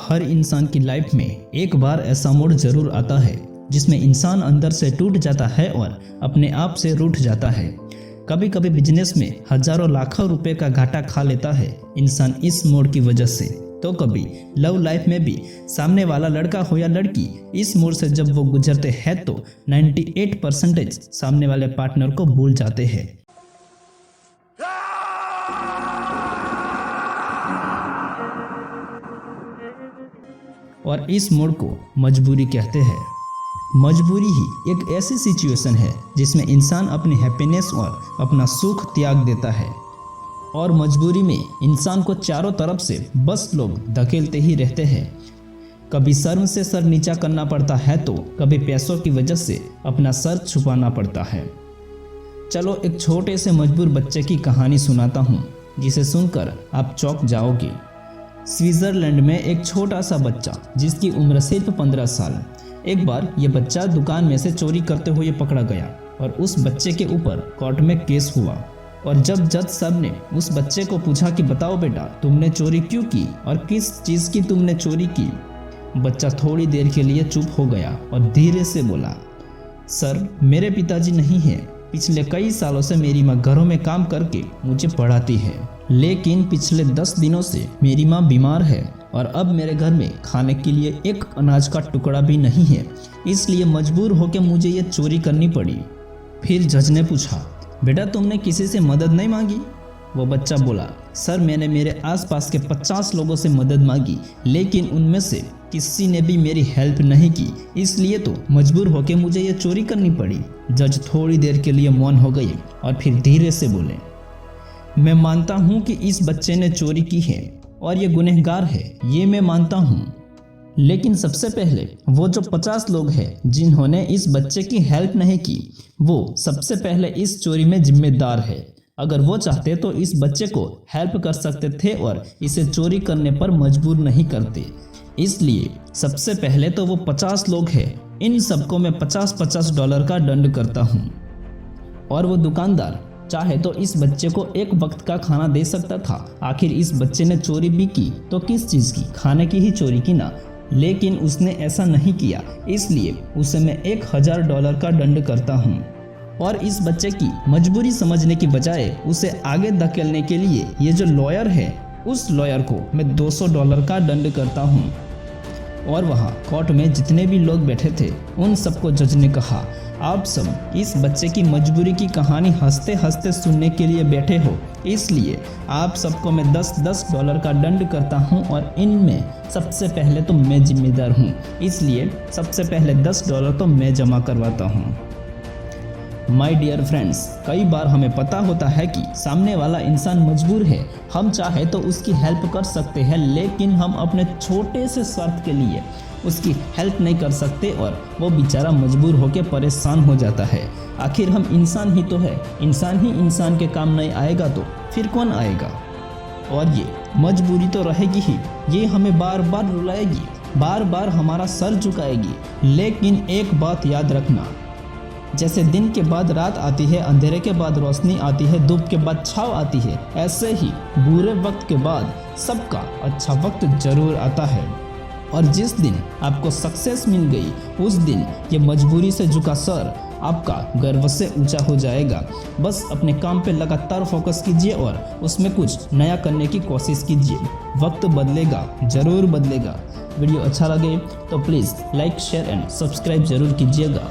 हर इंसान की लाइफ में एक बार ऐसा मोड़ जरूर आता है जिसमें इंसान अंदर से टूट जाता है और अपने आप से रूठ जाता है। कभी कभी बिजनेस में हजारों लाखों रुपए का घाटा खा लेता है इंसान इस मोड़ की वजह से। तो कभी लव लाइफ में भी सामने वाला लड़का हो या लड़की इस मोड़ से जब वो गुजरते हैं तो 98% सामने वाले पार्टनर को भूल जाते हैं। और इस मोड़ को मजबूरी कहते हैं। मजबूरी ही एक ऐसी सिचुएशन है जिसमें इंसान अपनी हैप्पीनेस और अपना सुख त्याग देता है। और मजबूरी में इंसान को चारों तरफ से बस लोग धकेलते ही रहते हैं। कभी शर्म से सर नीचा करना पड़ता है तो कभी पैसों की वजह से अपना सर छुपाना पड़ता है। चलो एक छोटे से मजबूर बच्चे की कहानी सुनाता हूँ जिसे सुनकर आप चौंक जाओगे। स्विट्जरलैंड में एक छोटा सा बच्चा जिसकी उम्र सिर्फ 15 साल। एक बार ये बच्चा दुकान में से चोरी करते हुए पकड़ा गया और उस बच्चे के ऊपर कोर्ट में केस हुआ। और जब जज साहब ने उस बच्चे को पूछा कि बताओ बेटा तुमने चोरी क्यों की और किस चीज़ की तुमने चोरी की, बच्चा थोड़ी देर के लिए चुप हो गया और धीरे से बोला, सर मेरे पिताजी नहीं हैं। पिछले कई सालों से मेरी माँ घरों में काम करके मुझे पढ़ाती है, लेकिन पिछले 10 दिनों से मेरी माँ बीमार है और अब मेरे घर में खाने के लिए एक अनाज का टुकड़ा भी नहीं है, इसलिए मजबूर होकर मुझे ये चोरी करनी पड़ी। फिर जज ने पूछा, बेटा तुमने किसी से मदद नहीं मांगी? वो बच्चा बोला, सर मैंने मेरे आसपास के 50 लोगों से मदद मांगी, लेकिन उनमें से किसी ने भी मेरी हेल्प नहीं की, इसलिए तो मजबूर होकर मुझे ये चोरी करनी पड़ी। जज थोड़ी देर के लिए मौन हो गए और फिर धीरे से बोले, मैं मानता हूँ कि इस बच्चे ने चोरी की है और ये गुनहगार है, ये मैं मानता हूँ, लेकिन सबसे पहले वो जो 50 लोग हैं जिन्होंने इस बच्चे की हेल्प नहीं की, वो सबसे पहले इस चोरी में जिम्मेदार है। अगर वो चाहते तो इस बच्चे को हेल्प कर सकते थे और इसे चोरी करने पर मजबूर नहीं करते। इसलिए सबसे पहले तो वो 50 लोग हैं, इन सबको मैं $50 का दंड करता हूँ। और वो दुकानदार चाहे तो इस बच्चे को एक वक्त का खाना दे सकता था। आखिर इस बच्चे ने चोरी भी की तो किस चीज़ की, खाने की ही चोरी की ना, लेकिन उसने ऐसा नहीं किया, इसलिए उसे मैं $1000 का दंड करता हूँ। और इस बच्चे की मजबूरी समझने की बजाय उसे आगे धकेलने के लिए ये जो लॉयर है उस लॉयर को मैं $200 का दंड करता हूँ। और वहाँ कोर्ट में जितने भी लोग बैठे थे उन सबको जज ने कहा, आप सब इस बच्चे की मजबूरी की कहानी हंसते हंसते सुनने के लिए बैठे हो, इसलिए आप सबको मैं $10 का दंड करता हूं और इनमें सबसे पहले तो मैं जिम्मेदार हूं, इसलिए सबसे पहले $10 तो मैं जमा करवाता हूं। माय डियर फ्रेंड्स, कई बार हमें पता होता है कि सामने वाला इंसान मजबूर है, हम चाहे तो उसकी हेल्प कर सकते हैं, लेकिन हम अपने छोटे से स्वार्थ के लिए उसकी हेल्प नहीं कर सकते और वो बेचारा मजबूर होकर परेशान हो जाता है। आखिर हम इंसान ही तो है, इंसान ही इंसान के काम नहीं आएगा तो फिर कौन आएगा। और ये मजबूरी तो रहेगी ही, ये हमें बार बार रुलाएगी, बार बार हमारा सर झुकाएगी, लेकिन एक बात याद रखना, जैसे दिन के बाद रात आती है, अंधेरे के बाद रोशनी आती है, धूप के बाद छाव आती है, ऐसे ही बुरे वक्त के बाद सबका अच्छा वक्त जरूर आता है। और जिस दिन आपको सक्सेस मिल गई उस दिन ये मजबूरी से झुका सर आपका गर्व से ऊंचा हो जाएगा। बस अपने काम पे लगातार फोकस कीजिए और उसमें कुछ नया करने की कोशिश कीजिए। वक्त बदलेगा, जरूर बदलेगा। वीडियो अच्छा लगे तो please like share and subscribe जरूर कीजिएगा।